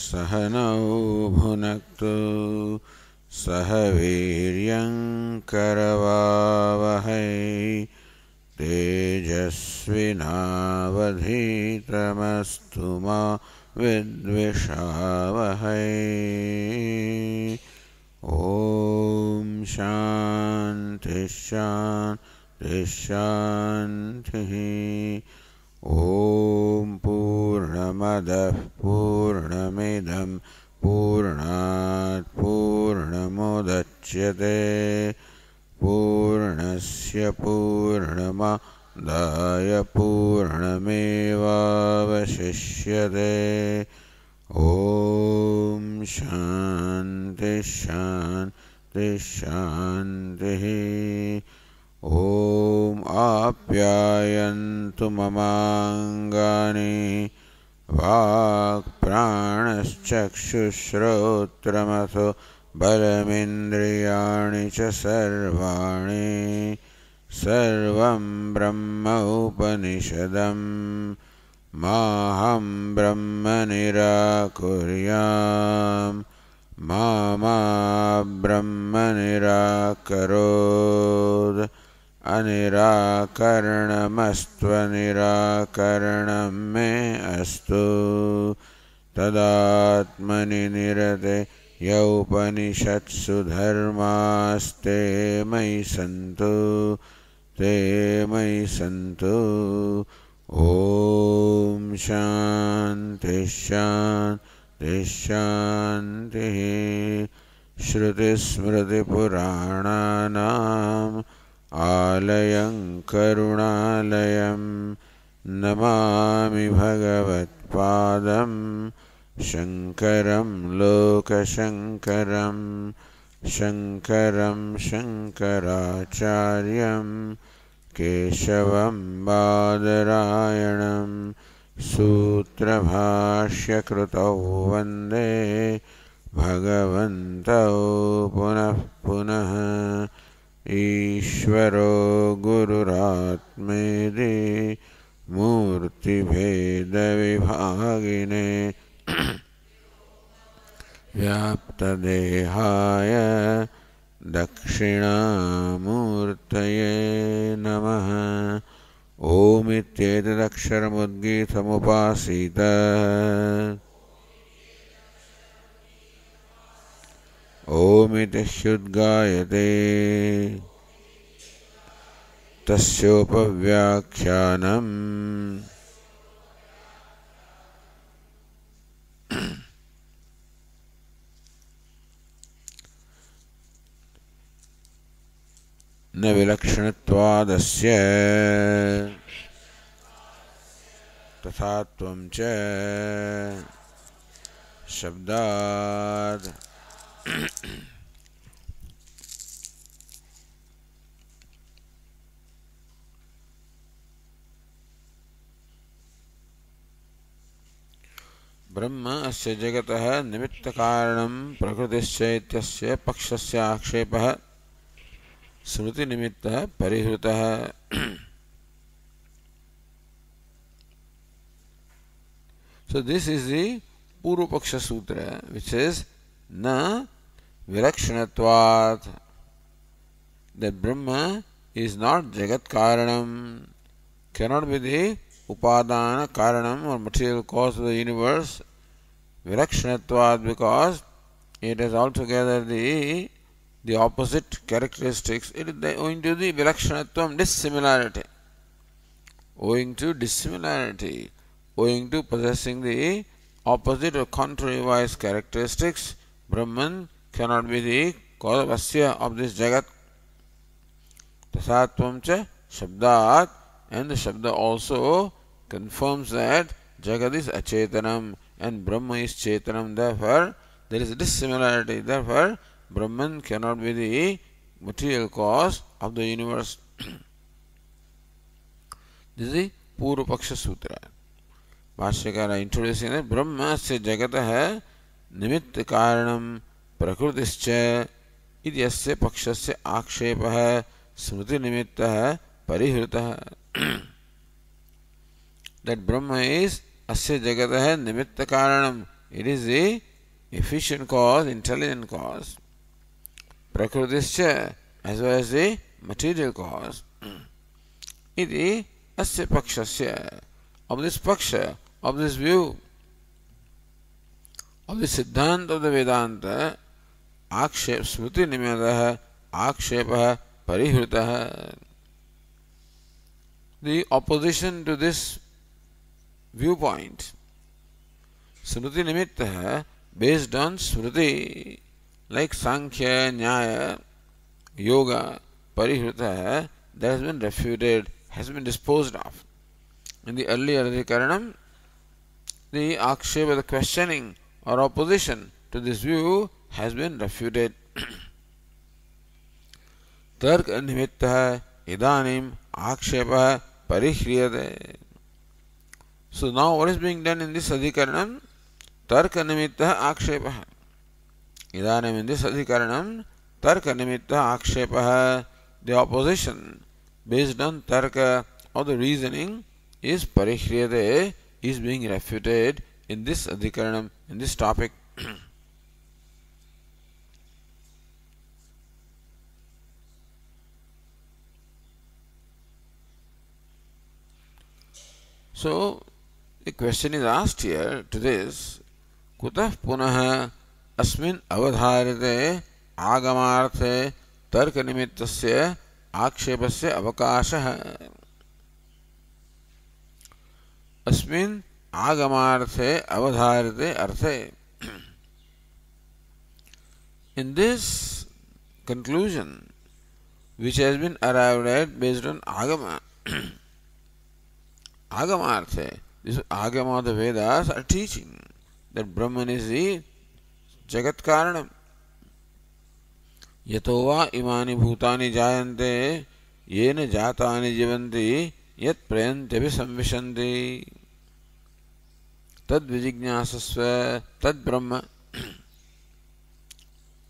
सहनौ भुनक्तु सह वीर्यं करवावहै तेजस्विनावधीतमस्तु मा विद्विषावहै। ॐ शान्ति शान्ति शान्तिः। ॐ पूर्णमदः पूर्णमिदं पूर्णात् पूर्णमुदच्यते पूर्णस्य पूर्णमादाय पूर्णमेवावशिष्यते। ॐ शान्ति शान्ति शान्तिः। ॐ आप्यायन्तु ममाङ्गानि वाक्प्राणश्चक्षुश्रोत्रमथो बलमिन्द्रियाणि च सर्वाणि सर्वं ब्रह्म उपनिषदं माहं ब्रह्म निराकुर्याम् मा ब्रह्म निराकरोत् अनिराकरणमस्त्वनिराकरणं मे अस्तु। तदात्मनि निरते यौपनिषत्सु धर्मास्ते मयि सन्तु ते मयि सन्तु। ॐ शान्ति शान्ति शान्तिः। श्रुतिस्मृतिपुराणानाम् आलयं करुणालयं नमामि भगवत्पादं शङ्करं लोकशङ्करं शङ्करं शङ्कराचार्यं केशवं बादरायणं सूत्रभाष्यकृतौ वन्दे भगवन्तौ पुनः पुनः। ईश्वरो गुरुरात्मेति मूर्तिभेदविभागिने व्याप्तदेहाय दक्षिणामूर्तये नमः। ओमित्येतदक्षरमुद्गीतमुपासीत ओमिति ह्युद्गायते तस्योपव्याख्यानम् न विलक्षणत्वादस्य तथात्वं च शब्दात् ब्रह्म अस्य जगतः निमित्तकारणं प्रकृतिश्च इत्यस्य पक्षस्य आक्षेपः श्रुतिनिमित्तः परिहृतः। So this is the Purva Paksha Sutra, which says na vilakshanatvat, that Brahma is not Jagat Karanam, cannot be the Upadana Karanam or material cause of the universe. Vilakshanatvat, because it is altogether the opposite characteristics. It is owing to the vilakshanatvam, dissimilarity. Owing to dissimilarity, owing to possessing the opposite or contrary-wise characteristics, Brahman cannot be the cause of asya, of this Jagat. Tasatvam cha shabdat, and the Shabda also confirms that Jagat is achetanam and Brahma is chetanam. Therefore, there is a dissimilarity. Therefore, Brahman cannot be the material cause of the universe. This is the Purva Paksha Sutra. Bhashyakara introducing that Brahma se jagatah nimitta karanam prakrutischa idyasya pakshasya akshepah smriti nimittah parihritah. That Brahma is अस्य जगतः निमित्त कारणम. It is the efficient cause, intelligent cause. Prakritischa, as well as the material cause. Iti asya pakshasya. Of this paksha, of this view, of the siddhant of the Vedanta, akshep smriti nimitah akshepah parihritah. The opposition to this viewpoint, smriti nimittah, based on smriti, like Sankhya, Nyaya, Yoga, Parihritah, that has been refuted, has been disposed of. In the earlier Adhikaranam, the akshepa, the questioning or opposition to this view has been refuted. Tark nimittah idanim akshepa parihriyate. So now what is being done in this Adhikaranam? Tarka nimittah akshepa. Idanim, in this Adhikaranam, tarka nimittah akshepa, the opposition based on tarka or the reasoning is parihriyate, is being refuted in this Adhikaranam, in this topic. So the question is asked here to this, kutah punah अस्मिन् अवधारिते आगमार्थे तर्कनिमित्तस्य आक्षेपस्य अवकाशः. अस्मिन् आगमार्थे अवधारिते अर्थे. In this conclusion, which has been arrived at based on agama, agamarthe, this agama of the Vedas are teaching that Brahman is the जगत कारणम. यतो वा इमानि भूतानि जायन्ते येन जातानि जीवन्ति यत् प्रयन्त्यपि संविशन्ति तद् विजिज्ञासस्व तद् ब्रह्म.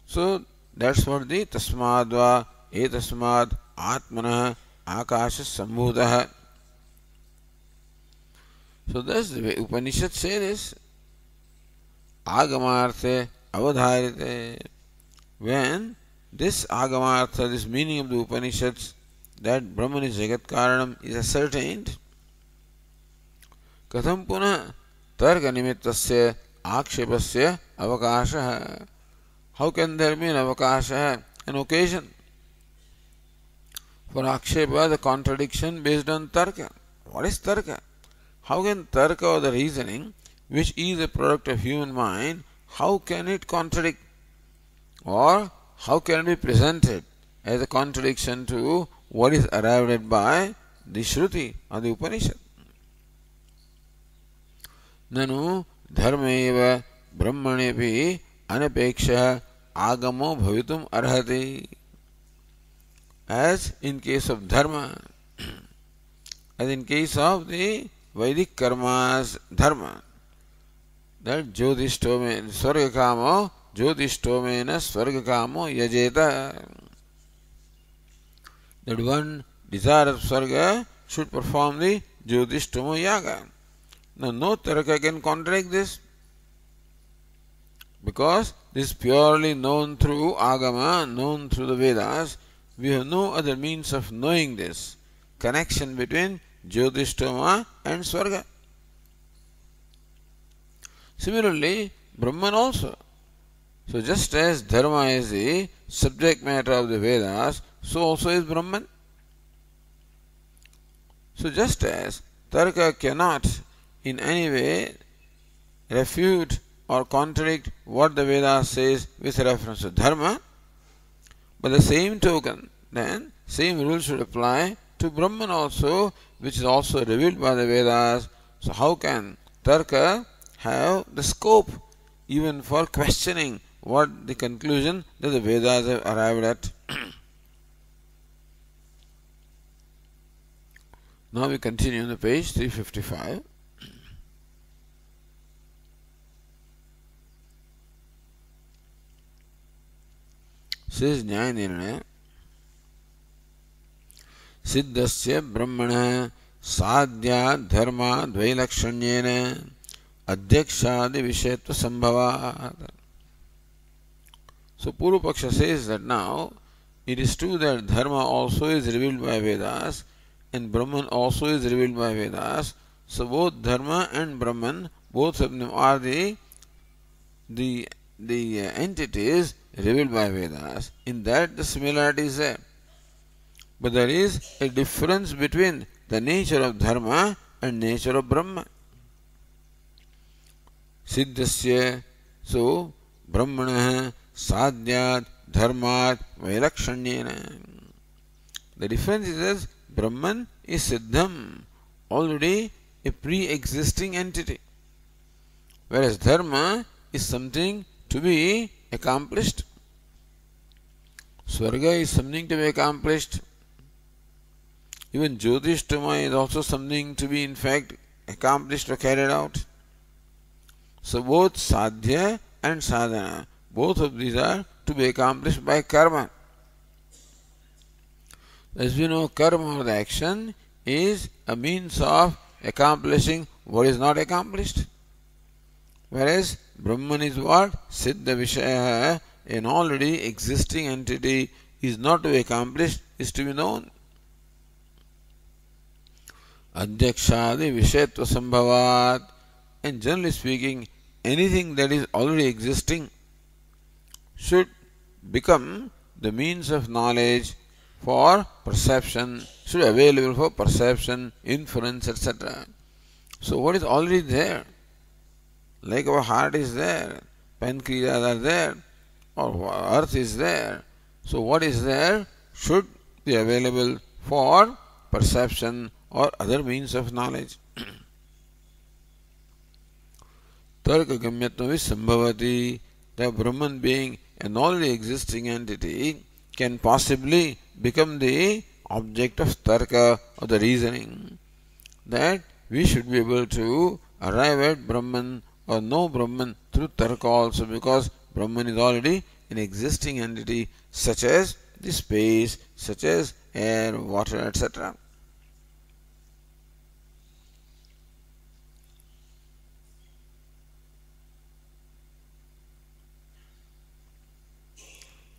So that's what the तस्माद् वा एतस्माद् आत्मनः आकाशः सम्भूतः. So thus the Upanishad say this, agamarthe avadharite. When this agamartha, this meaning of the Upanishads, that Brahman is Jagat Karanam, is ascertained, katham punah tarka nimittasya akshepasya avakasha. How can there be an avakasha, an occasion for akshepa, the contradiction based on tarka? What is tarka? How can tarka or the reasoning, which is a product of human mind, how can it contradict? Or how can it be presented as a contradiction to what is arrived at by the Shruti or the Upanishad? Nanu dharmeva brahmanepi anapeksha agamo bhavitum arhati. As in case of dharma, as in case of the Vedic karmas dharma, that jyotishtomena swargakamo jyotishtomena swargakamo yajeta, that one desire of swarga should perform the jyotishtoma yaga. Now no taraka can contradict this, because this is purely known through agama, known through the Vedas. We have no other means of knowing this connection between jyotishtoma and swarga. Similarly, Brahman also. So just as dharma is the subject matter of the Vedas, so also is Brahman. So just as tarka cannot in any way refute or contradict what the Vedas says with reference to dharma, but the same token, then same rule should apply to Brahman also, which is also revealed by the Vedas. So how can tarka have the scope even for questioning what the conclusion that the Vedas have arrived at? Now we continue on the page 355. Says Nyaya Nirnaya Siddhasya Brahmana साध्यात् धर्माद् वैलक्षण्येन अध्यक्षादि विषयत्व संभवात्. So Purva Paksha says that now it is true that dharma also is revealed by Vedas and Brahman also is revealed by Vedas. So both dharma and Brahman, both of them are the entities revealed by Vedas. In that the similarity is there. But there is a difference between the nature of dharma and nature of Brahma. Siddhasya, so Brahmanah Sadhyat Dharmat Vailakshanyena. The difference is that Brahman is Siddham, already a pre-existing entity, whereas Dharma is something to be accomplished. Swarga is something to be accomplished. Even Jyotishtama is also something to be in fact accomplished or carried out. So both Sadhya and Sadhana, both of these are to be accomplished by karma. As we know, karma or the action is a means of accomplishing what is not accomplished. Whereas Brahman is what? Siddha Vishaya, an already existing entity, is not to be accomplished, is to be known. Adhyakshadi Vishayatva Sambhavat. And generally speaking, anything that is already existing should become the means of knowledge for perception, should be available for perception, inference, etc. So what is already there? Like our heart is there, pancreas are there, or earth is there. So what is there should be available for perception or other means of knowledge. Tarka Gamyatma Sambhavati, the Brahman being an already existing entity can possibly become the object of tarka or the reasoning, that we should be able to arrive at Brahman or know Brahman through tarka also, because Brahman is already an existing entity such as the space, such as air, water, etc.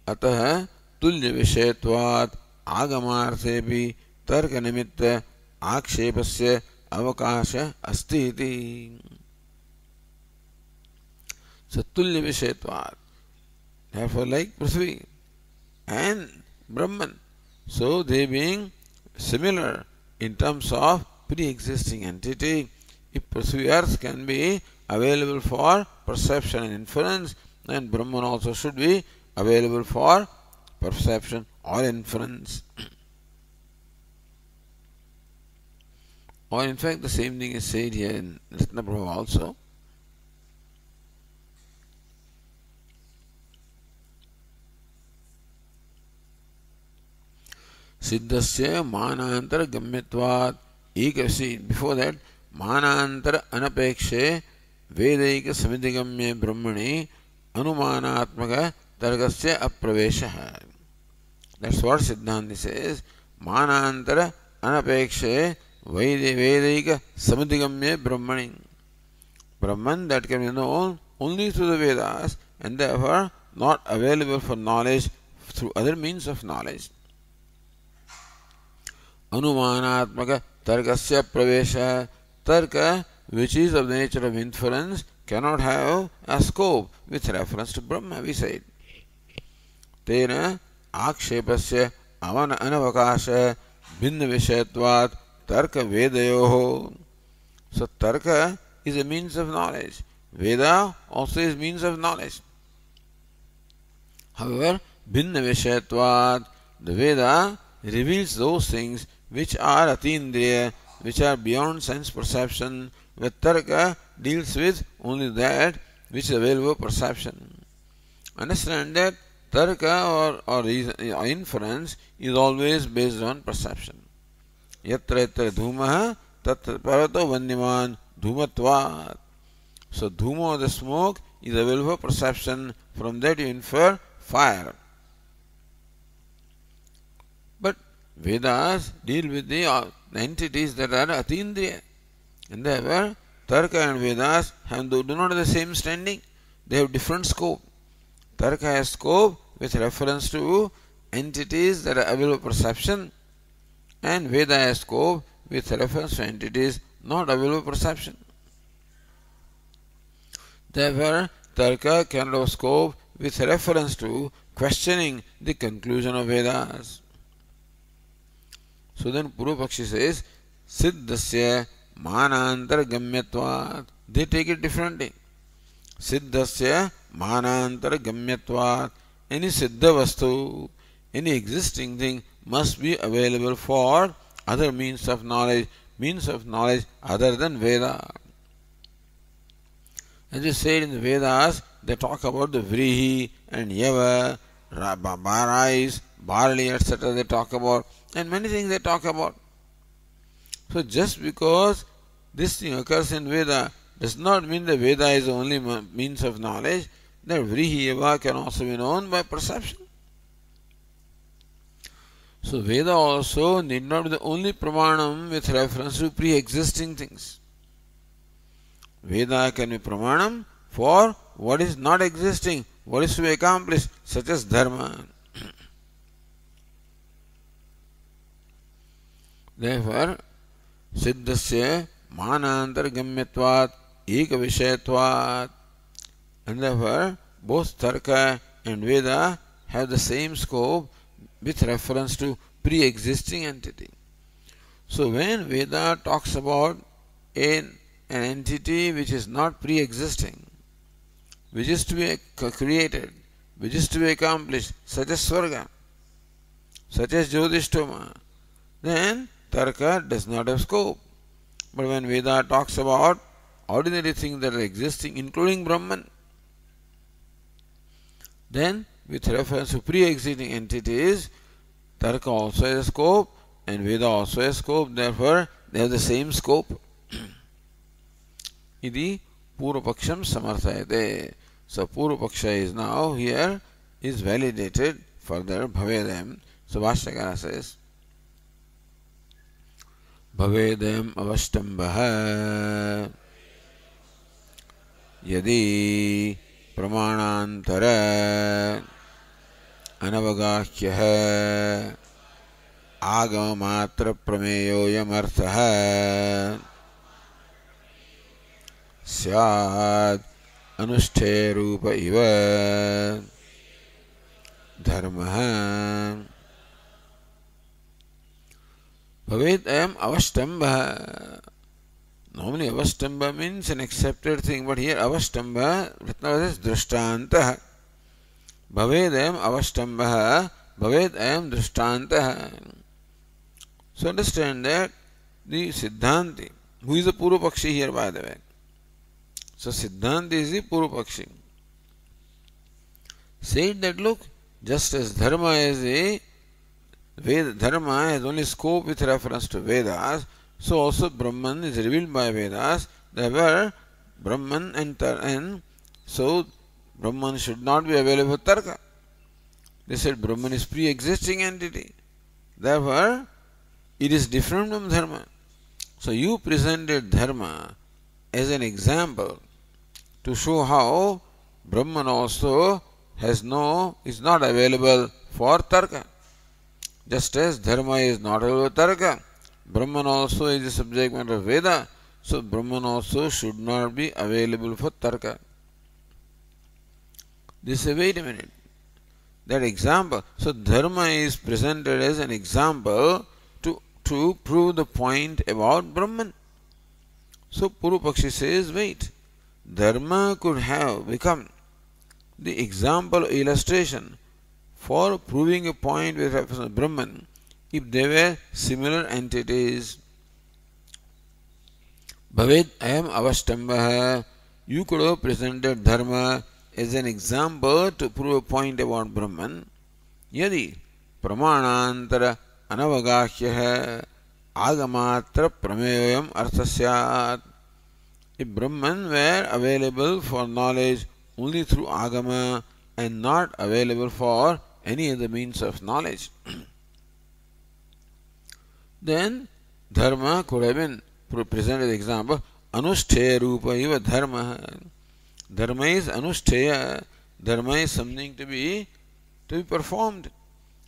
अतः तुल्य विषयत्वात् आगमार्थे भी तर्क निमित्त आक्षेपस्य अवकाश अस्ति इति. So तुल्य विषयत्वात्, therefore like Prithvi and Brahman, so they being similar in terms of pre-existing entity, if Prithvi earth can be available for perception and inference, then Brahman also should be available for perception or inference. Or in fact the same thing is said here in Ratnaprabha also. Siddhasya manantara gamyatvat ekasi. Before that, manantara anapekshe vedaika samidigamye brahmani anumanatmaka targasya apravesha. That's what Siddhanti says. Manantara anapekshe vedaika samidigamye brahmani. Brahman that can be known only through the Vedas and therefore not available for knowledge through other means of knowledge. Anumanatmaka tarkasya pravesha. Tarka, which is of the nature of inference, cannot have a scope with reference to Brahma, we said. Tena akshepasya anavakasha bhinna vishayatvat tarka vedayoho. So tarka is a means of knowledge. Veda also is means of knowledge. However, bhinna vishayatvat, the Veda reveals those things which are atindriya, which are beyond sense perception, where tarka deals with only that which is available for perception. Understand that tarka or inference is always based on perception. Yatra yatra dhumaha tatra parvato vandiman dhumatvat. So dhuma, the smoke, is available for perception. From that you infer fire. But Vedas deal with the entities that are atindriya. And therefore, Tarka and Vedas do not have the same standing. They have different scope. Tarka has scope with reference to entities that are available for perception, and Veda has scope with reference to entities not available for perception. Therefore, Tarka cannot have scope with reference to questioning the conclusion of Vedas. So then Purvapakshi says, Siddhasya Manantargamyatvat. They take it differently. Siddhasya Manantargamyatvat. Any Siddha Vastu, any existing thing must be available for other means of knowledge other than Veda. As you said in the Vedas, they talk about the Vrihi and Yava, Barais, Barley, etc. They talk about, and many things they talk about. So just because this thing occurs in Veda does not mean that Veda is the only means of knowledge. That Vrihi Yava can also be known by perception. So Veda also need not be the only pramanam with reference to pre-existing things. Veda can be pramanam for what is not existing, what is to be accomplished, such as dharma. Therefore, Siddhasya Manantargamyatvat Eka Vishayatvat. And therefore, both Tarka and Veda have the same scope with reference to pre-existing entity. So when Veda talks about an entity which is not pre-existing, which is to be created, which is to be accomplished, such as Swarga, such as Jyotishtoma, then Tarka does not have scope. But when Veda talks about ordinary things that are existing, including Brahman, then with reference to pre-existing entities, Tarka also has scope and Veda also has scope, therefore they have the same scope. Iti Purvapaksham samarthayate. So Purvapaksha is now here is validated further Bhavedayam. So Bhashyakara says Bhavedayam avashtambah yadi pramanantara anavagahyah आगममात्र प्रमेयोऽयमर्थः स्यात् अनुष्ठे रूप इव धर्मः भवेत् अयम् अवष्टम्भः. Normally avastambha means an accepted thing, but here avastambha is drishtantah. Bhaved ayam avastambha, bhaved ayam drishtantah. So understand that the Siddhanti, who is the Purvapakshi here by the way. So Siddhanti is the Purvapakshi. Said that look, just as Dharma is a Veda, Dharma has only scope with reference to Vedas, so also Brahman is revealed by Vedas. Therefore, Brahman and so Brahman should not be available for Tarka. They said Brahman is pre-existing entity. Therefore, it is different from Dharma. So you presented Dharma as an example to show how Brahman also is not available for Tarka. Just as Dharma is not available for Tarka, Brahman also is the subject matter of Veda, so Brahman also should not be available for Tarka. They say, wait a minute, that example, so Dharma is presented as an example to prove the point about Brahman. So Purvapakshi says, wait, Dharma could have become the example illustration for proving a point with reference to Brahman if they were similar entities. Bhaved ayam avashtambah. You could have presented Dharma as an example to prove a point about Brahman. Yadi pramanantara anavagahyah agamatra prameyoyam arthasyat. If Brahman were available for knowledge only through agama and not available for any other means of knowledge, then dharma could have been presented as example. Anushtheya rupa iva dharma. Dharma is anushtheya. Dharma is something to be performed.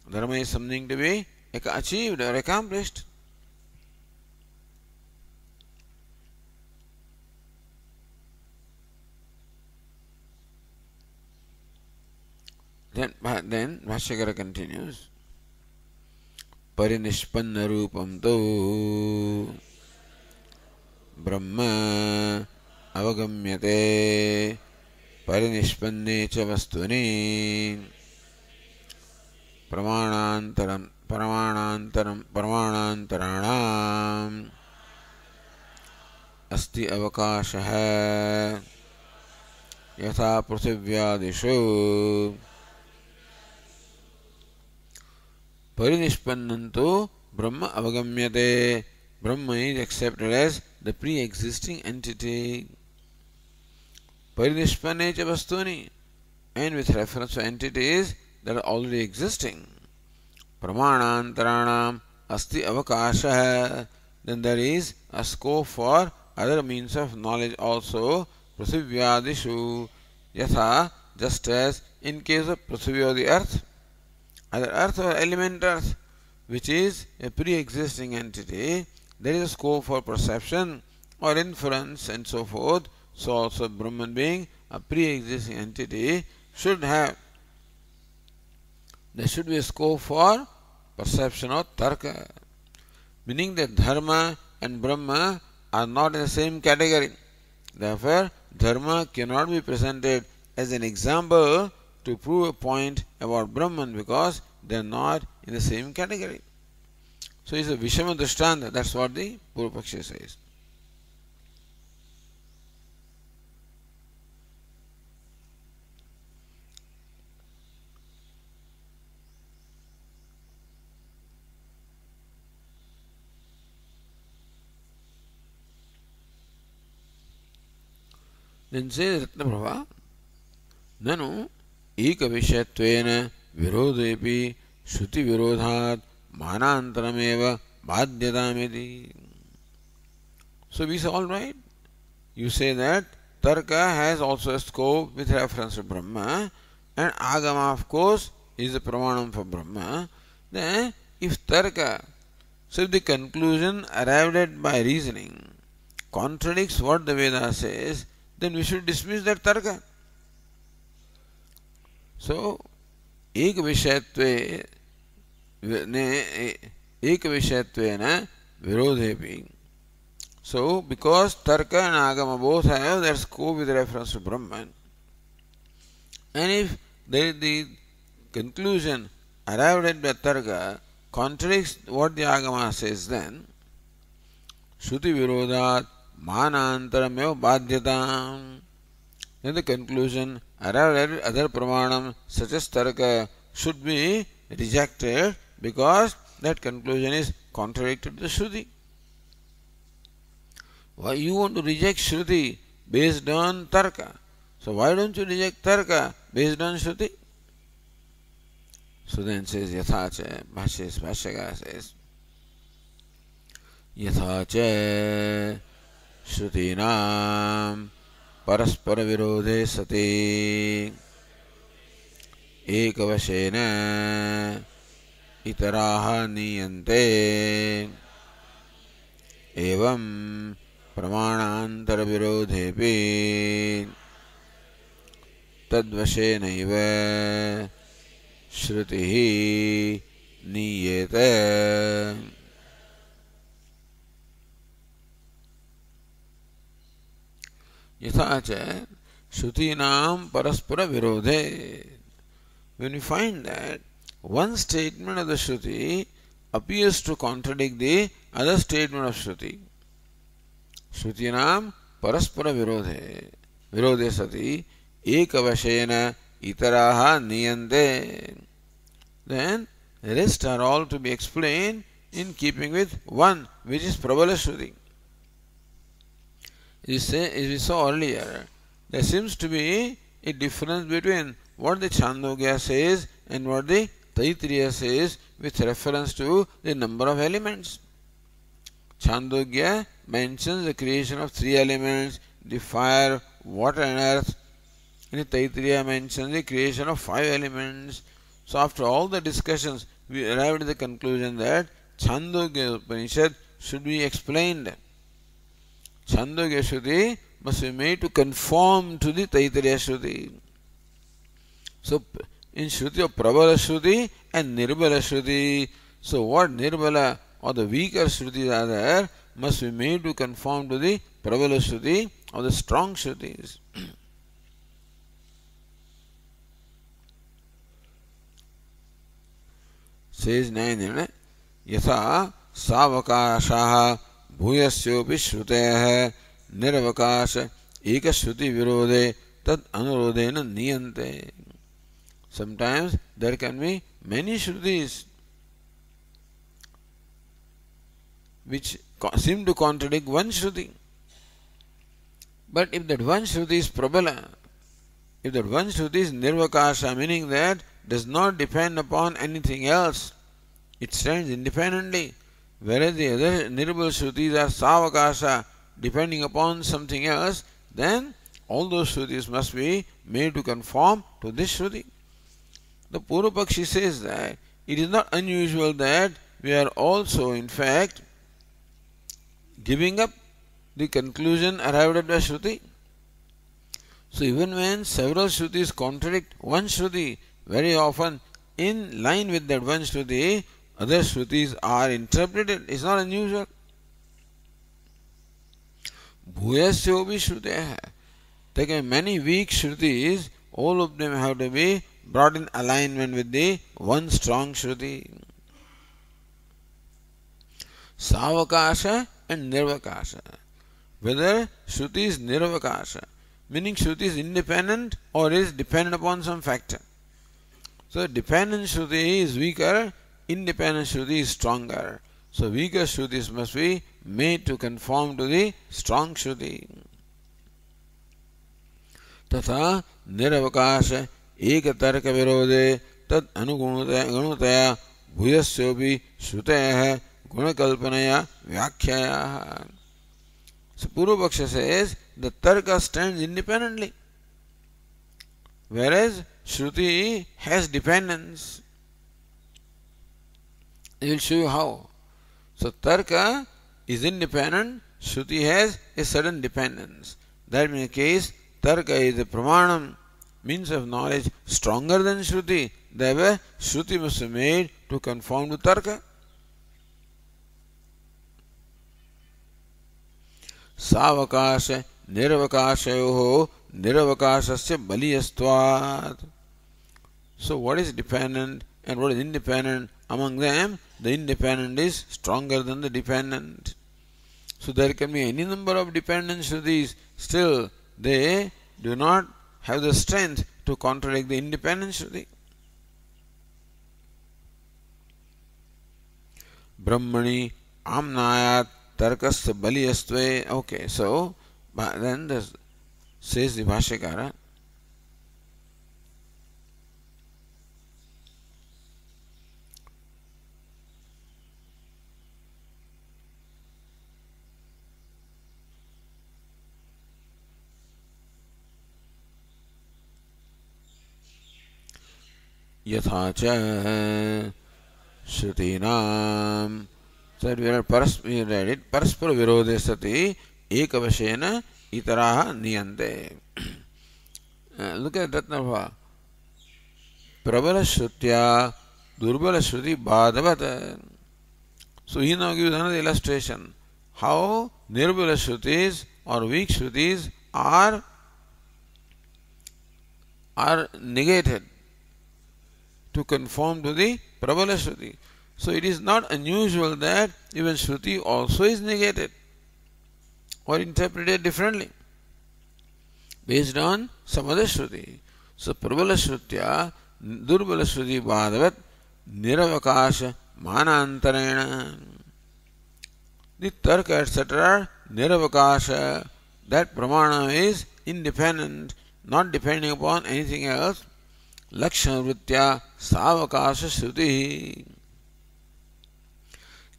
Dharma is something to be achieved or accomplished. Then Bhashyakara continues. Parinishpanna rupam tu Brahma avagamyate parinishpanne cha vastuni pramanantaranam asti avakashah yatha pruthivyadishu parinishpannanto Brahma avagamyate. Brahma is accepted as the pre-existing entity. Parinishpanne cha vastuni, and with reference to entities that are already existing. Pramanantaranam asti avakashah, then there is a scope for other means of knowledge also. Pruthivyadishu, yatha, just as in case of Prithvi or the earth, either earth or element earth, which is a pre-existing entity, there is a scope for perception or inference and so forth. So also Brahman, being a pre-existing entity, there should be a scope for perception or tarka, meaning that dharma and Brahma are not in the same category. Therefore, dharma cannot be presented as an example to prove a point about Brahman, because they are not in the same category. So it's a Vishama Drishtanta. That's what the Purvapaksha says. Then says Ratnaprabha, Nanu eka vishayatvena virodhepi shruti virodhat manantarameva badhyatamiti. So we say, all right, you say that Tarka has also a scope with reference to Brahma, and Agama, of course, is the Pramanam for Brahma. Then, if Tarka, so if the conclusion arrived at by reasoning contradicts what the Veda says, then we should dismiss that Tarka. So, ekavishyatvena virodhepi. So, because Tarka and Agama both have their scope with reference to Brahman, and if the conclusion arrived at by Tarka contradicts what the Agama says, then Shruti virodhat manantarameva badhyatam. Then the conclusion arrived at other pramanam such as Tarka should be rejected, because that conclusion is contradicted to the Shruti. Why you want to reject Shruti based on Tarka? So why don't you reject Tarka based on Shruti? So then says Yathacha, Bhashyakara says, Yathacha Shrutinam Paraspara Virodhe Sati Ekavashena Itaraha Niyante Evam Pramanantara Virodhepi Tadvashenaiva Shrutihi Niyete. Yathacha Shrutinam Paraspara Virodhe. When we find that one statement of the Shruti appears to contradict the other statement of Shruti, Shrutinam Paraspara Virodhe Sati Ekavashena Itaraha Niyante, then the rest are all to be explained in keeping with one, which is Prabala Shruti. As we saw earlier, there seems to be a difference between what the Chandogya says and what the Taittiriya says with reference to the number of elements. Chandogya mentions the creation of three elements, the fire, water and earth. And Taittiriya mentions the creation of five elements. So after all the discussions, we arrived at the conclusion that Chandogya Upanishad should be explained. Chandogya Shruti must be made to conform to the Taittiriya Shruti. So in Shruti of Prabala Shruti and Nirbala Shruti, so what Nirbala or the weaker Shrutis are there must be made to conform to the Prabala Shruti or the strong Shrutis. Says 9, Yatha Savakashaha Bhuyasyopi Shruteha Nirvakasha Eka Shruti Virode Tad Anurodena Niyante. Sometimes there can be many Shrutis which seem to contradict one Shruti. But if that one Shruti is Prabala, if that one Shruti is Nirvakasha, meaning that does not depend upon anything else, it stands independently, whereas the other Nirbal Shrutis are Savakasha, depending upon something else, then all those Shrutis must be made to conform to this Shruti. The Purvapakshi says that it is not unusual that we are also, in fact, giving up the conclusion arrived at by Shruti. So even when several Shrutis contradict one Shruti, very often in line with that one Shruti, other Shrutis are interpreted. It's not unusual. Bhuyasyopi Shruteha. There can be many weak Shrutis, all of them have to be brought in alignment with the one strong Shruti. Savakasha and Nirvakasha. Whether Shruti is Nirvakasha, meaning Shruti is independent or is dependent upon some factor. So dependent Shruti is weaker, independent Shruti is stronger. So weaker Shrutis must be made to conform to the strong Shruti. Tatha Nirvakasha Eka Tarka Virode Tad Anugunataya Bhuyasyopi Shruteha Gunakalpanaya Vyakhyaya. So Purvapaksha says the Tarka stands independently, whereas Shruti has dependence. I will show you how. So Tarka is independent, Shruti has a certain dependence. That being the case, Tarka is a Pramanam, means of knowledge, stronger than Shruti. Therefore, Shruti must be made to conform to Tarka. Savakasha Nirvakashayoho Nirvakashasya Baliyastvat. So what is dependent and what is independent? Among them, the independent is stronger than the dependent. So there can be any number of dependent Shrutis, still they do not have the strength to contradict the independent Shruti. Brahmani Amnayat Tarkasya Baliyastve. Okay, so then this says the Bhashyakara. Yatha cha Shrutinam. So we read it. Paraspara Virode Sati Ekavashena Itaraha Niyante. Look at Ratnabha. Prabala Shrutya Durbala Shruti Bhadavata. So he now gives another illustration. How Nirbala Shrutis or weak Shrutis are negated to conform to the Prabala Shruti. So it is not unusual that even Shruti also is negated or interpreted differently based on some other Shruti. So Prabala Shrutya Durbala Shruti Bhadavat Niravakasha Manantarena. The Tarka etc. Niravakasha, that Pramana is independent, not depending upon anything else. Lakshana Vritya Savakasha Shruti.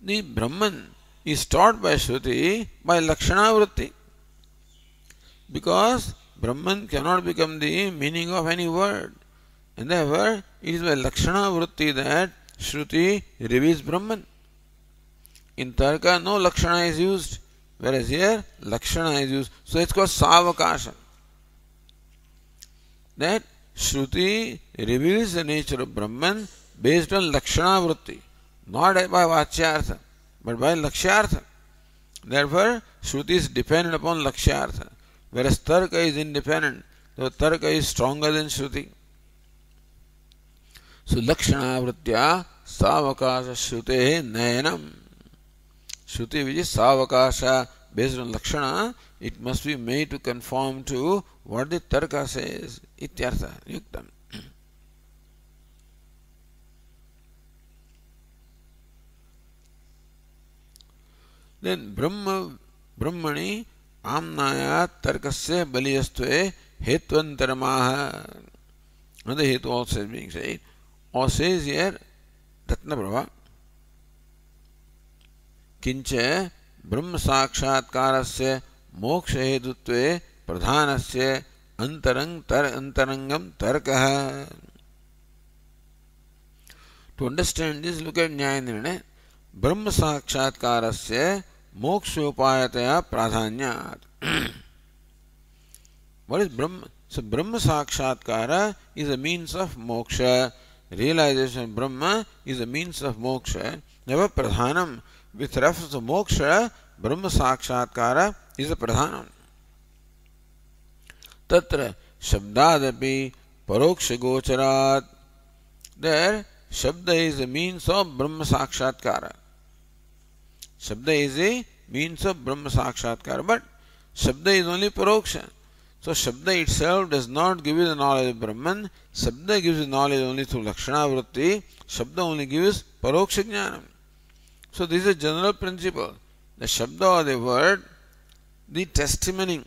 The Brahman is taught by Shruti by Lakshana Vritti. Because Brahman cannot become the meaning of any word. And therefore, it is by Lakshana Vritti that Shruti reveals Brahman. In Tarka, no Lakshana is used, whereas here, Lakshana is used. So it's called Savakasha. That Shruti reveals the nature of Brahman based on Lakshana Vritti, not by Vachyartha, but by Lakshyartha. Therefore, Shruti is dependent upon Lakshyartha, whereas Tarka is independent. So Tarka is stronger than Shruti. So Lakshana Vritya Savakasha Shrutehe Nayanam. Shruti which is Savakasha based on Lakshana, it must be made to conform to what the Tarka says. Ityartha Yuktam. Then Brahmani Amnaya Tarkasya Baliyastve Hetvantaramaha. Another Hetu also is being said. Or says here Ratnaprabha Kinche Brahma Sakshatkarasya Moksha Hetutve Pradhanasya Antarangam Tarkaha. To understand this, look at Nyaya Brahma Sakshatkarasya Mokshopayataya Pradhanyat. What is Brahma? So Brahma Sakshatkara is a means of moksha. Realization of Brahma is a means of moksha. Never Pradhanam. With reference to moksha, Brahma Sakshatkara is a Pradhanam. Tatra Shabdadapi Paroksha Gocharat. There, Shabda is a means of Brahma Sakshatkara. Shabda is a means of Brahma Sakshatkara, but Shabda is only Paroksha. So Shabda itself does not give you the knowledge of Brahman. Shabda gives you knowledge only through Lakshana Vritti. Shabda only gives Paroksha Jnanam. So this is a general principle. The Shabda or the word, the testimony,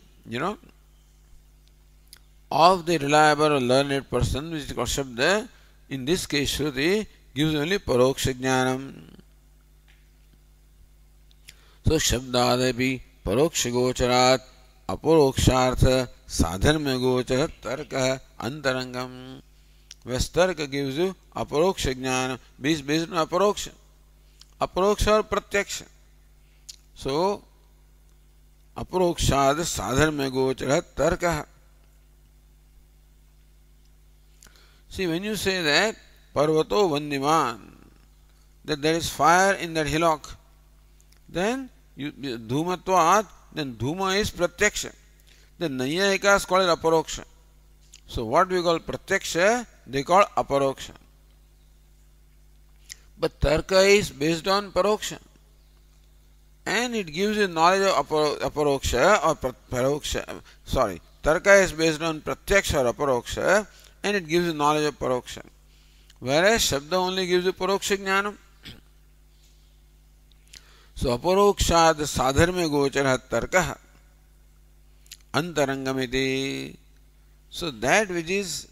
of the reliable or learned person, which is called Shabda, in this case Shruti, gives only Paroksha Jnanam. So Shabdadapi Paroksha Gocharat Aparokshartha Sadharma Gochara Tarka Antarangam. Where Tarka gives you Aparoksha Jnana based on Aparoksha. Aparoksha or Pratyaksha. So Aparokshad Sadharma Gochara Tarka. See, when you say that Parvato Vandiman, that there is fire in that hillock, then Dhumatvat, then Dhuma is Pratyaksha. Then Nayayikas call it Aparoksha. So what we call Pratyaksha, they call Aparoksha. But Tarka is based on Paroksha. And it gives you knowledge of Aparoksha or Paroksha. Sorry, Tarka is based on Pratyaksha or Aparoksha, and it gives you knowledge of Paroksha. Whereas Shabda only gives you Paroksha Jnanam. So Aparokshad Sadharma Gochara Tarkaha Antarangamiti. So that which is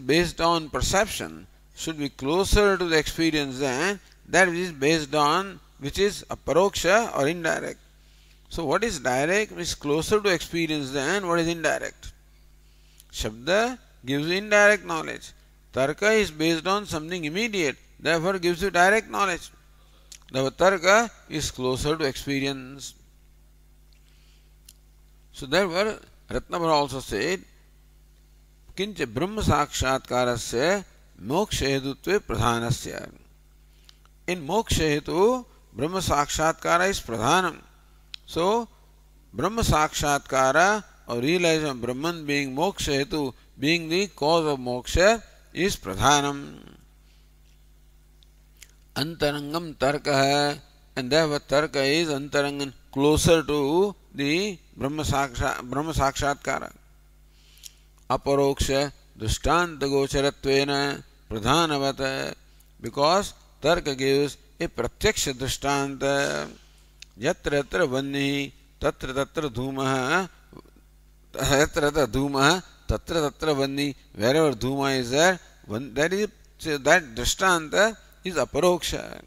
based on perception should be closer to the experience than that which is based on which is a paroksha or indirect. So what is direct is closer to experience than what is indirect. Shabda gives you indirect knowledge. Tarka is based on something immediate, therefore gives you direct knowledge. The Tarka is closer to experience. So therefore, Ratnabhara also said, Kincha Brahma Sakshatkarasya Moksha Hedutve Pradhanasya. In Moksha Hetu, Brahma Sakshatkara is Pradhanam. So, Brahma Sakshatkara or realization of Brahman being Moksha Hetu, being the cause of moksha, is Pradhanam. Antarangam Tarka hai, and therefore Tarka is Antarangam, closer to the Brahma Sakshatkara. Aparoksha Dushtanta Gocharatvena Pradhanavata, because Tarka gives a Pratyaksha Dushtanta. Yatra yatra vanni tatra tatra dhumaha, yatra tatra dhumaha tatra tatra vanni. Wherever dhuma is there, that Dushtanta is Aparoksha.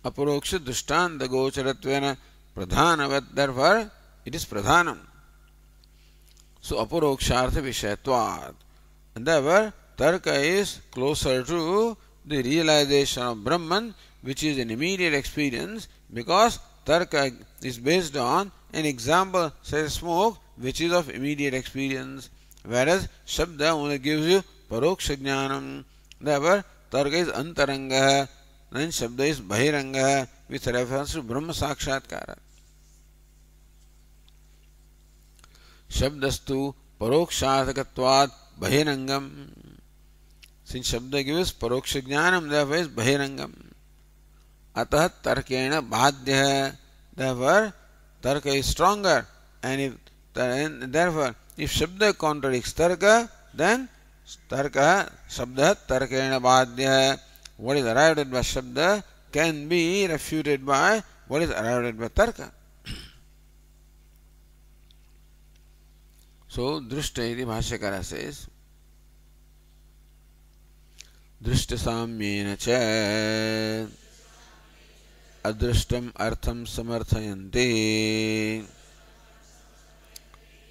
Aparoksha drishtanta gocharatvena pradhanavat. Therefore, it is pradhanam. So aparokshartha vishayatvat. And therefore, tarka is closer to the realization of Brahman, which is an immediate experience, because tarka is based on an example such as smoke, which is of immediate experience, whereas Shabda only gives you paroksha jnanam. Therefore, tarka is antaranga, then Shabda is bahiranga, with reference to Brahma Sakshatkara. Shabdastu paroksharthakatvat bahirangam. Since Shabda gives paroksha jnanam, therefore is bahirangam. Atah tarkena bhadya. Therefore, tarka is stronger, and therefore, if Shabda contradicts tarka, then tarka, Shabda tarkena bhadya. What is arrived at by Shabda can be refuted by what is arrived at by tarka. So, Drishta iti Bhashyakara says, Drishta samyena cha adrishtam artham samarthayanti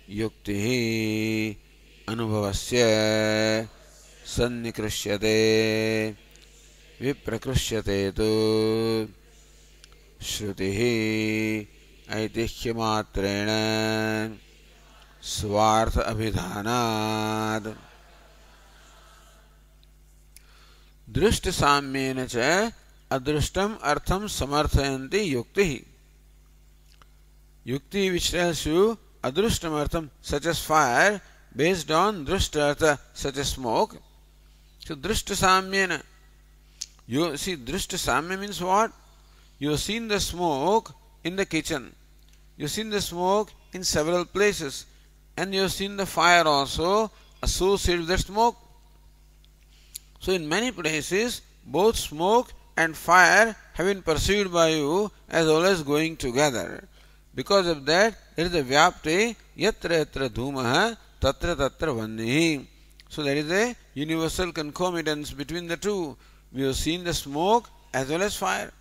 yuktihi anubhavasya sannikrishyate viprakrushyate tu shrutihi aitihyamatreణ स्वार्थ अभिधानाद दृष्ट साम्येन च अदृष्टम अर्थम समर्थयन्ति युक्ति. Yukti which tells you adrishtam artham such as fire based on drishta artha such as smoke. So drishta samyena, you see drishta samya means what? You have seen the smoke in the kitchen, you have seen the smoke in several places, and you have seen the fire also associated with the smoke. So in many places, both smoke and fire have been perceived by you as always going together. Because of that, there is a vyapti, yatra yatra dhumaha, tatra tatra vannihi. So there is a universal concomitance between the two. We have seen the smoke as well as fire.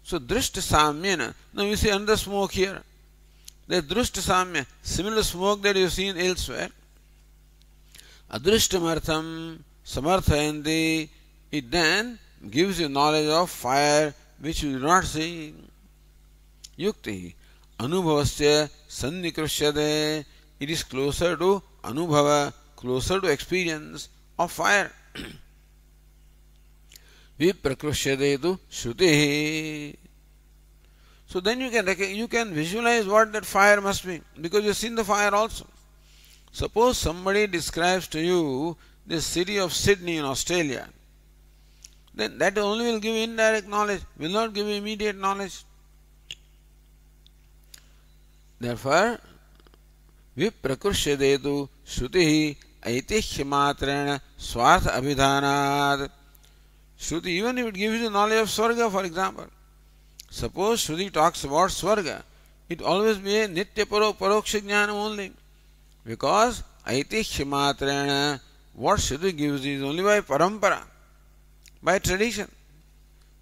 So drishta samyena. Now we see another smoke here. The drishta samya, similar smoke that you have seen elsewhere. Adrishtam artham samarthayanti, it then gives you knowledge of fire which you do not see. Yukti anubhavasya sannikrishyate, it is closer to anubhava, closer to experience of fire. Viprakrushyate tu shruti. So then you can visualize what that fire must be, because you have seen the fire also. Suppose somebody describes to you the city of Sydney in Australia, then that only will give you indirect knowledge, will not give you immediate knowledge. Therefore, viprakrushyate tu shrutihi aitihyamatreణ swartha abhidhanat. Shruti, even if it gives you knowledge of Swarga, for example. Suppose Shruti talks about Swarga, it always be a nitya paroksha jnana only. Because aitihyamatreణ, what Shruti gives is only by parampara, by tradition.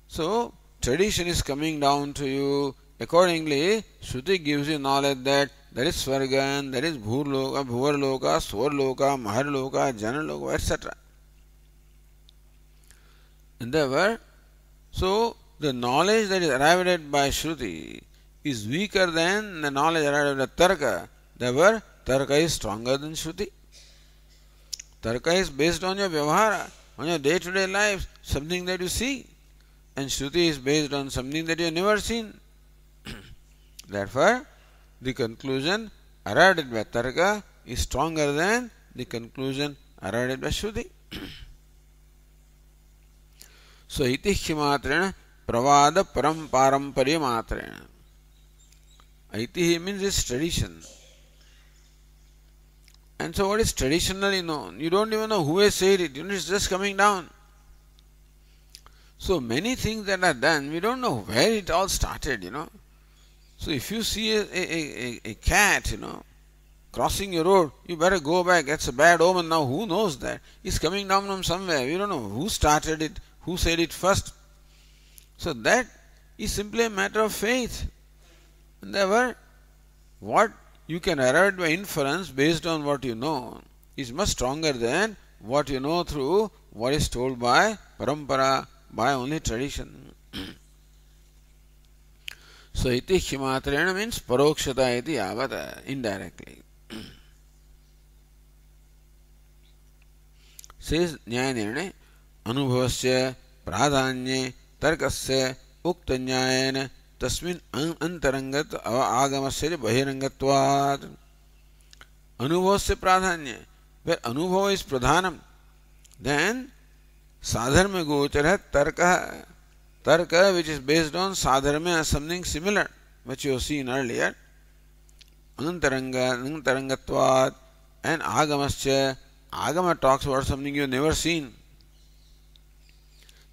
So, tradition is coming down to you. Accordingly, Shruti gives you knowledge that there is Swarga and there is Bhurloka, Bhuvarloka, Swarloka, Maharloka, Janaloka, etc. And therefore, so the knowledge that is arrived at by Shruti is weaker than the knowledge arrived at Tarka. Therefore, Tarka is stronger than Shruti. Tarka is based on your vyavahara, on your day-to-day life, something that you see. And Shruti is based on something that you have never seen. Therefore, the conclusion arrived at by Tarka is stronger than the conclusion arrived at by Shruti. So, aitihyamatreణ pravada paramparamparyamatreణ. Aitihi means it's tradition. And so what is traditionally known? You don't even know who has said it. It's just coming down. So many things that are done, we don't know where it all started, So if you see a cat, crossing your road, you better go back. That's a bad omen now. Who knows that? It's coming down from somewhere. We don't know who started it, who said it first. So that is simply a matter of faith. And therefore, what you can arrive by inference based on what you know is much stronger than what you know through what is told by parampara, by only tradition. So iti himatrena means parokshata iti yavat, indirectly. Says Nyaya Nirnay anubhavasya pradhanye tarkasya ukta nyayena tasmin antarangat agamasya bahirangatvat. Anubhavasya pradhanye, where anubhava is pradhanam, then sadharma gochara tarka, tarka which is based on sadharma as something similar, which you have seen earlier, antarangatvat, and agamasya, agama talks about something you have never seen.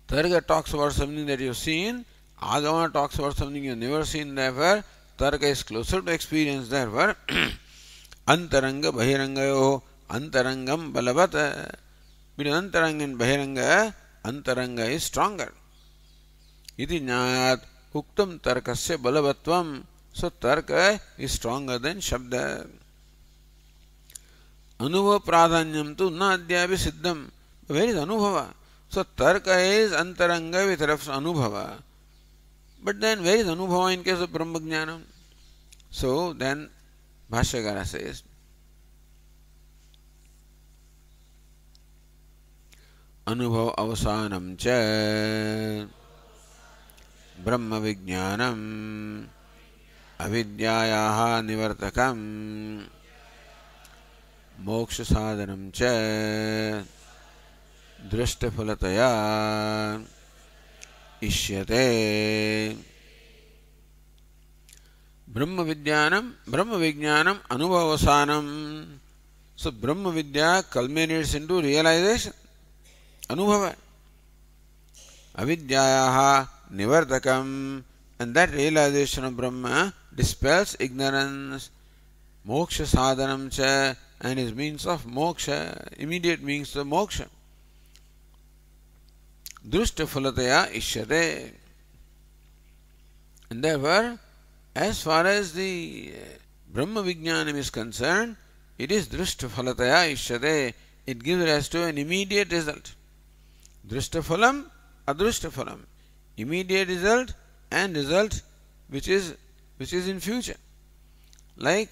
Tarka talks about something that you have seen, agama talks about something you have never seen, therefore tarka is closer to experience, therefore antaranga bahirangayo antarangam balavat. Between antaranga and bahiranga, antaranga is stronger. Iti jnayat uktam tarkasya balavatvam. So tarka is stronger than shabda. Anubhava pradhanyam tu na adhyapi siddham. Where is anubhava? So tarka is antaranga with reference to anubhava. But then where is anubhava in case of brahmajnanam? So then Bhashyakara says, अनुभव अवसानम च ब्रह्म विज्ञानम अविद्यायाः निवर्तकम मोक्ष साधनम च दृष्टफलतया इष्यते. ब्रह्म विज्ञानम अनुभव अवसानम. So Brahma Vidya culminates into realization, Anubhava. Avidyayaha nivartakam, and that realization of Brahma dispels ignorance. Moksha sadhanam cha, and is means of moksha, immediate means of moksha. Drushta phalataya ishyate. And therefore, as far as the Brahma Vijnanam is concerned, it is drushta phalataya ishyate. It gives rise to an immediate result. Drushta phalam, adrushta phalam. Immediate result and result which is in future. Like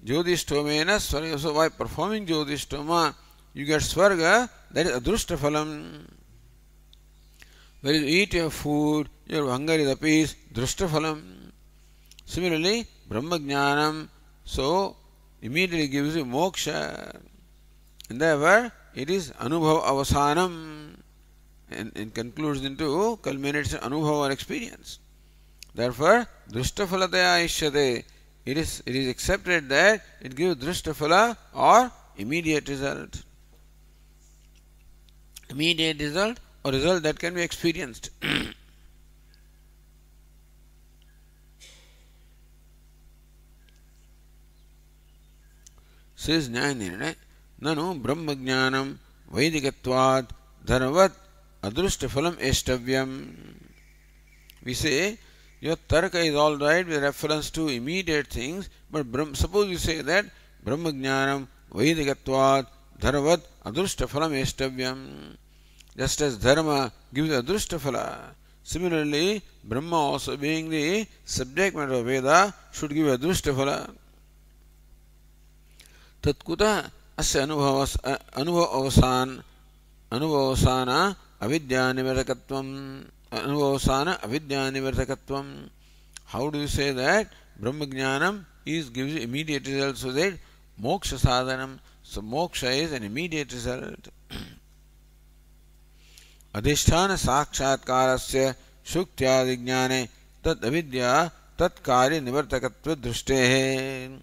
Jyotishtomena Swarga. So by performing Jyotishtoma, you get Swarga, that is adrushta phalam. When you eat your food, your hunger is appeased, drushta phalam. Similarly, Brahma Jnanam, so immediately gives you moksha. And therefore, it is anubhav avasanam, and concludes into culminates anubhav or experience. Therefore, drushta phalataya ishyate. It is accepted that it gives drushta phala or immediate result. Immediate result or result that can be experienced. Says Nyaya Nirnay, Nanu Brahmajnanam Vaidikatvat Dharvat Adrushta Phalam Eshtavyam. We say your tarka is all right with reference to immediate things, but suppose you say that Brahmajnanam Vaidikatvat Dharvat Adrushta Phalam Eshtavyam. Just as Dharma gives Adrushta Phala, similarly Brahma also being the subject matter of Veda should give Adrushta Phala. Tatkuta asya anubhavasana avidya nivartakatvam. How do you say that Brahmajnanam gives you immediate result, so that moksha sadhanam, so moksha is an immediate result. Adhisthana sakshatkarasya shukthyadi jnane tat avidya tat karya nivartakatva drustehe.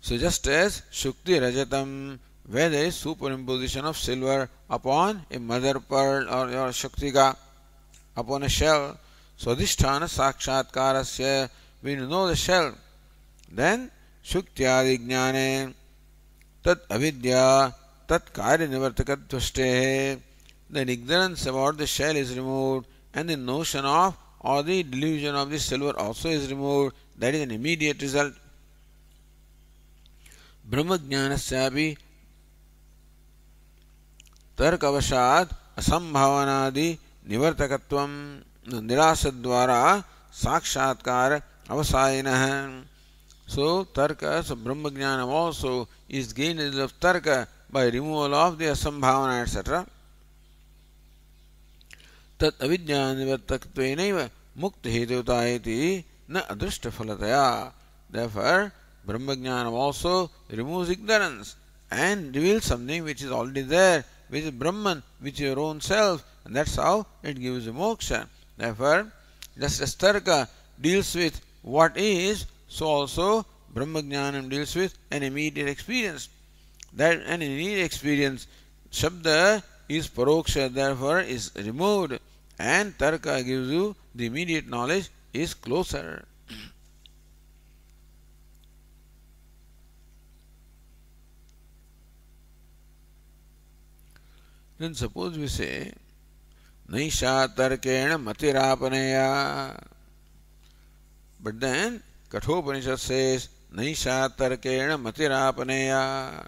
So just as Shukti Rajatam, where there is superimposition of silver upon a mother pearl or Shaktika, upon a shell, so Adhisthana Sakshatkarasya, when you know the shell, then Shuktyadi Jnane, Tat Avidya, Tat Karya Nivartakat Dvashte, then ignorance about the shell is removed and the notion of or the delusion of the silver also is removed. That is an immediate result. ब्रह्मज्ञानस्यापि तर्कवशात् असंभावनादि निवर्तकत्वं निराशद्वारा साक्षात्कार अवसायिनः. So tarka, so Brahma Jnanam also is gained as of tarka by removal of the asambhavana, etc. Tat avidya nivartakatvenaiva mukta hetuvata iti na adrishta phalataya. Therefore, Brahma Jnanam also removes ignorance and reveals something which is already there, which is Brahman, which is your own self, and that's how it gives you moksha. Therefore, just as tarka deals with what is, so also Brahma Jnanam deals with an immediate experience. That an immediate experience, Shabda is Paroksha, therefore is removed, and Tarka gives you the immediate knowledge is closer. Then suppose we say, Naisha Tarkena Matirapaneya. But then Kathopanishad says, Naisha Tarkena Matirapaneya.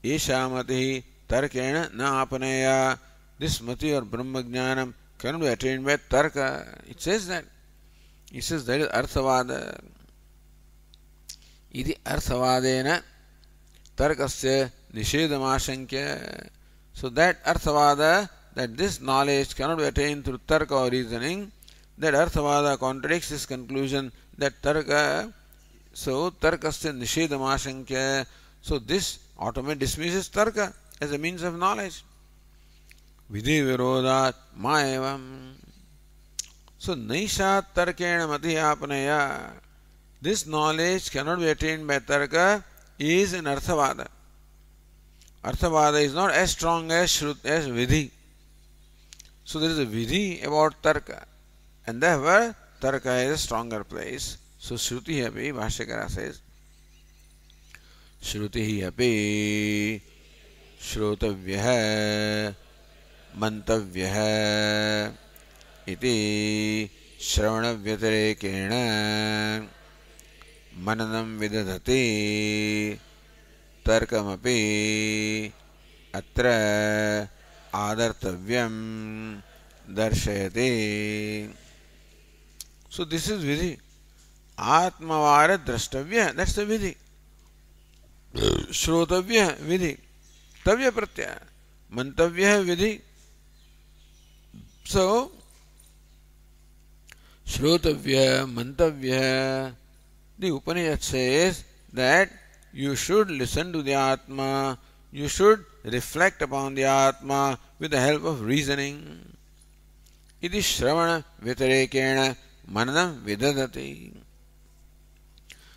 Esha Mati Tarkena Naapaneya. This Mati or Brahma Jnanam cannot be attained by Tarka. It says that. It says that is Arthavada. Iti Arthavadena Tarkasya Nishedamasankya. So that Arthavada, that this knowledge cannot be attained through Tarka or reasoning, that Arthavada contradicts this conclusion that Tarka, so Tarkasya Nishedamasankya, so this automatically dismisses Tarka as a means of knowledge. Vidhi virodat maevam. So Naisha Tarkena Matiyapanaya, this knowledge cannot be attained by Tarka is an Arthavada. Arthavada is not as strong as Vidhi. So there is a Vidhi about Tarka. And therefore, Tarka is a stronger place. So, Shruti api, Bhashyakara says, Shruti api, Shrotavyah, Mantavyah, iti, Shravanavyatarekena, Mananam vidadhati, Tarkamapi, Atra, Adartavyam, Darshayati. So this is Vidhi. Atmavara Drashtavya, that's the Vidhi. Shrotavya, Vidhi. Tavya Pratyaya. Mantavya, Vidhi. So, Shrotavya, Mantavya, the Upanishad says that you should listen to the Atma, you should reflect upon the Atma with the help of reasoning. Iti Shravana Vyatarekena Mananam Vidadati.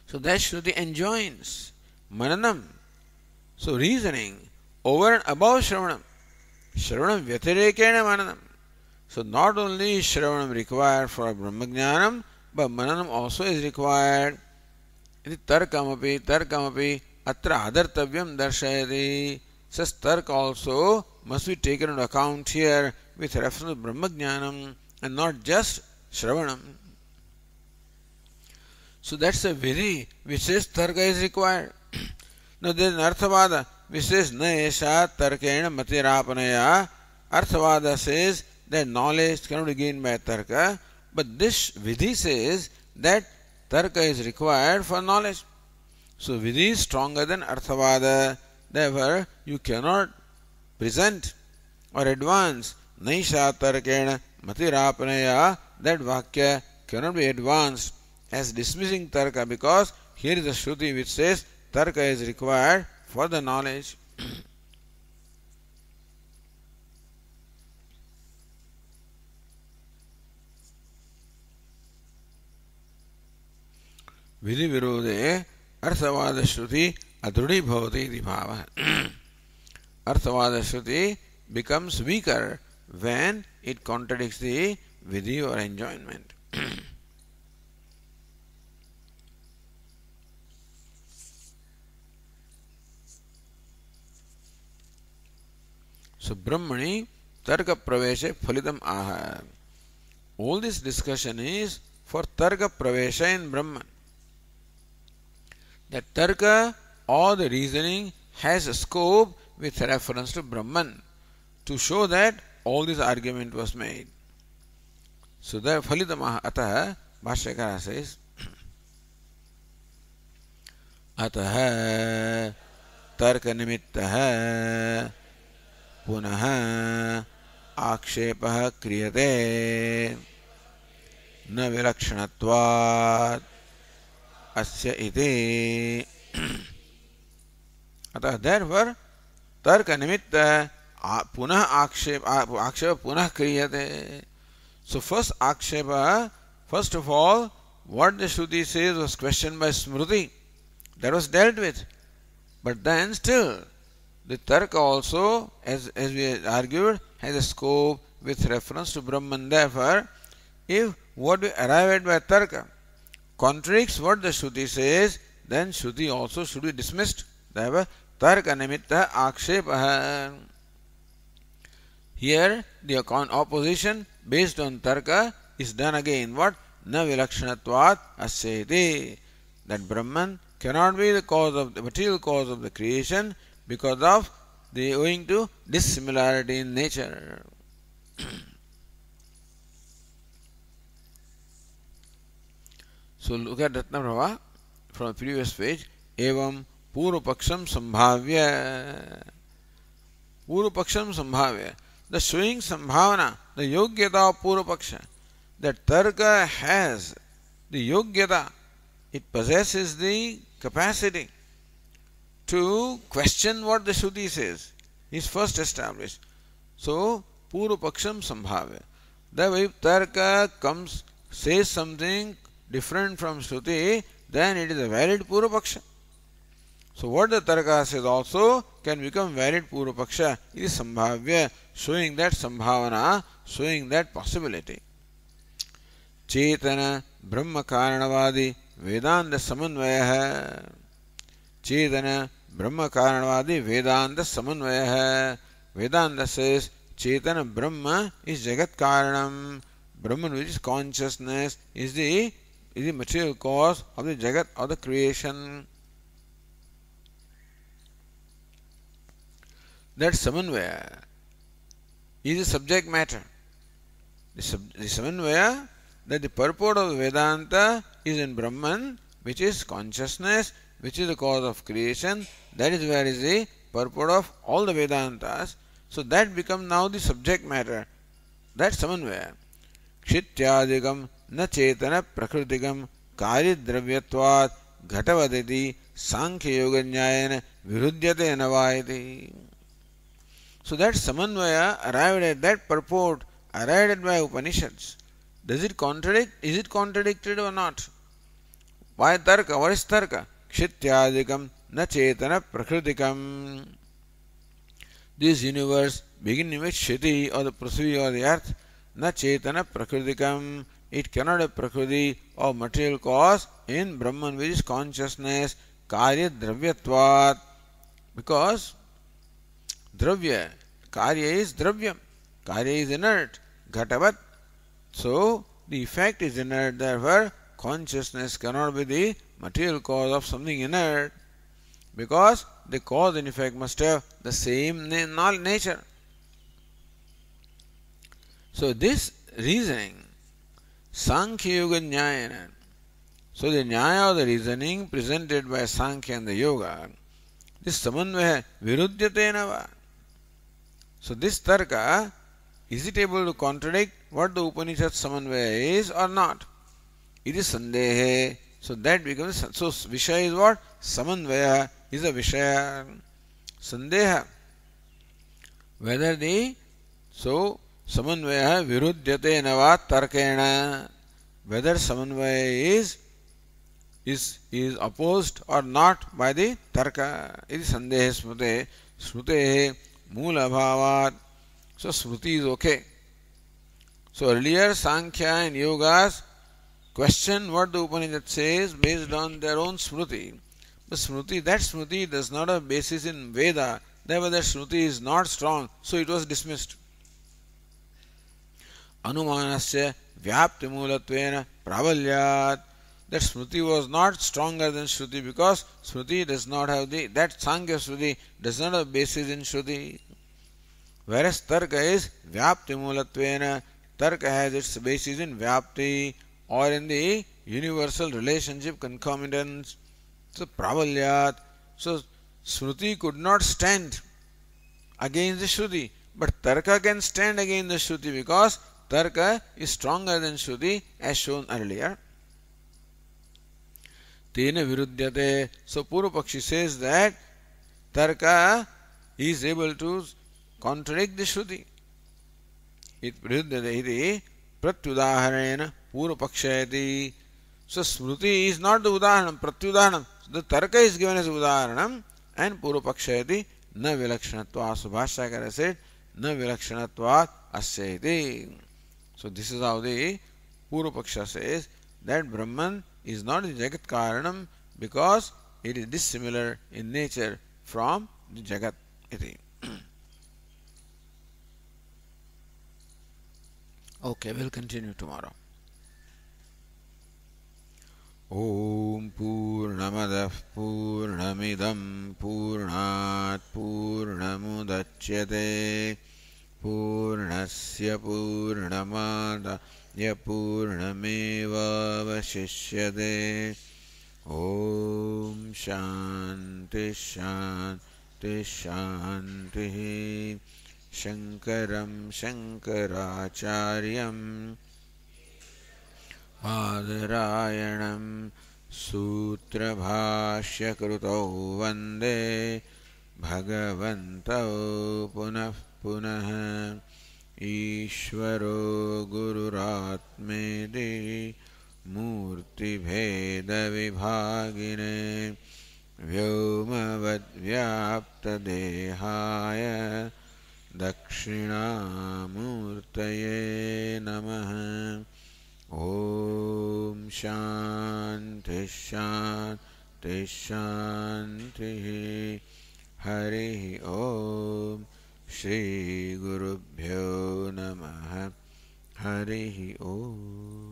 So that Shruti enjoins Mananam, so reasoning, over and above Shravanam. Shravanam Vyatarekena Mananam. So not only is Shravanam required for Brahmajnanam, but Mananam also is required. Iti Tarkamapi Atra Adartavyam Darshayati. Such Tark also must be taken into account here with reference to Brahmajnanam and not just Shravanam. So that's a Vidhi which says Tarka is required. Now there is an Arthavada which says Na esha Tarkena Matirapanaya. Arthavada says that knowledge cannot be gained by Tarka, but this Vidhi says that Tarka is required for knowledge. So Vidhi is stronger than Arthavada. Therefore, you cannot present or advance Naisha Tarkena Matirapanaya. That Vakya cannot be advanced as dismissing Tarka, because here is a Shruti which says Tarka is required for the knowledge. Vidhi Virode Arthavada Shruti Adrudi Bhavati iti bhava. Arthavada Shruti becomes weaker when it contradicts the Vidhi or enjoyment. So Brahmani tarka praveshe phalitam aha. All this discussion is for tarka pravesha in Brahman. That tarka or the reasoning has a scope with reference to Brahman to show that all this argument was made. So there phalitam atah Bhashyakara says atah tarka nimittah पुनः आक्षेपः क्रियते न विलक्षणत्वात् अस्य इति. अतः therefore तर्क निमित्त पुनः आक्षेप पुनः क्रियते. So first आक्षेप, first of all, what the Shruti says was questioned by Smriti. That was dealt with. But then still the tarka also, as we argued, has a scope with reference to Brahman. Therefore, if what we arrive at by tarka contradicts what the Shruti says, then Shruti also should be dismissed. Therefore, tarka nimitta akshepaha. Here, the opposition based on tarka is done again. What? Na vilakshanatvat asyeti. That Brahman cannot be the cause of the material cause of the creation, because of the owing to dissimilarity in nature. So look at Ratnaprabha from the previous page. Evam Purvapaksham Sambhavya. Purvapaksham Sambhavya. The showing Sambhavana, the Yogyata of Purvapaksha. That Tarka has the Yogyata. It possesses the capacity to question what the Shruti says, is first established. So, Purvapaksham Sambhavya. The way Tarka comes, says something different from Shruti, then it is a valid Purvapaksha. So, what the Tarka says also can become valid Purvapaksha. It is Sambhavya, showing that Sambhavana, showing that possibility. Chetana Brahma Karanavadi Vedanta Samanvaya. Chetana Brahma Karanavadi Vedanta Samanvaya. Vedanta says Chetana Brahma is Jagat Karanam. Brahman, which is consciousness, is the material cause of the Jagat or the creation. That Samanvaya is the subject matter. The Samanvaya, that the purport of Vedanta is in Brahman, which is consciousness, which is the cause of creation. That is where is the purport of all the Vedantas. So that becomes now the subject matter. That's Samanvaya. Kshityadikam na chetana prakritikam karyadravyatvat ghatavaditi sankhya yoga nyayana virudyate navayati. So that Samanvaya arrived at that purport, arrived at by Upanishads. Does it contradict? Is it contradicted or not? Why Tarka? What is Tarka? Kshityadikam na chetana prakritikam. This universe beginning with Shiti or the Prithvi or the earth, na chetana prakritikam. It cannot have prakriti or material cause in Brahman, which is consciousness, karya dravyatvat. Because dravya, karya is dravyam, karya is inert, ghatavat. So the effect is inert, therefore consciousness cannot be the material cause of something inert, because the cause and effect must have the same nature. So this reasoning, Sankhya Yoga Nyayana, so the Nyaya or the reasoning presented by Sankhya and the Yoga, this Samanvaya Virudyate Nava. So this Tarka, is it able to contradict what the Upanishad Samanvaya is or not? It is Sandehe. So that becomes, so Vishaya is what? Samanvaya is a Vishaya. Sandeha. Whether the, so Samanvaya Virudyate Nava Tarkena. Whether Samanvaya is opposed or not by the Tarka. It is Sandehe Smrute. Smrute Mula Bhavat. So Smriti is okay. So earlier Sankhya and Yogas question what the Upanishad says based on their own Smriti. But Smriti, that Smriti does not have basis in Veda. Therefore that Smriti is not strong. So it was dismissed. anumanasya vyapti moolattvena prabalyat. That Smriti was not stronger than Shruti because Smriti does not have that Sankhya Shruti does not have basis in Shruti. Whereas Tarka is vyapti moolattvena, Tarka has its basis in vyapti or in the universal relationship concomitance. So prabalyat. So Smriti could not stand against the Shruti, but Tarka can stand against the Shruti because Tarka is stronger than Shruti as shown earlier. Tena viruddhyate. So Purvapakshi says that Tarka is able to contradict the Shruti. It viruddhyate iti pratyudaharena Purvapakshayati. So Smriti is not the udaharanam, pratyudaharanam. The Tarka is given as udaharanam and Purvapakshayati na vilakshanatva. So Bhashyakara said na vilakshanatva asyati. So this is how the Purvapaksha says that Brahman is not the Jagat Karanam because it is dissimilar in nature from the Jagat iti. Okay, we'll continue tomorrow. Om Purnamadah Purnamidam Purnat Purnamudachyate Purnasya Purnamadaya Purnameva Vashishyate. Om Shanti Shanti Shanti. Shankaram Shankaracharyam Adarayanam Sutra Bhashya Krutau Vande Bhagavantau Punah Punah Ishvaro Gururatmedi Murti Bheda Vibhagine Vyomavad Vyapta Dehaya Dakshinamurtaye Namaha. Om Shanti Shanti Shanti. Hari Om. Shri Gurubhyo Namaha. Hari Om.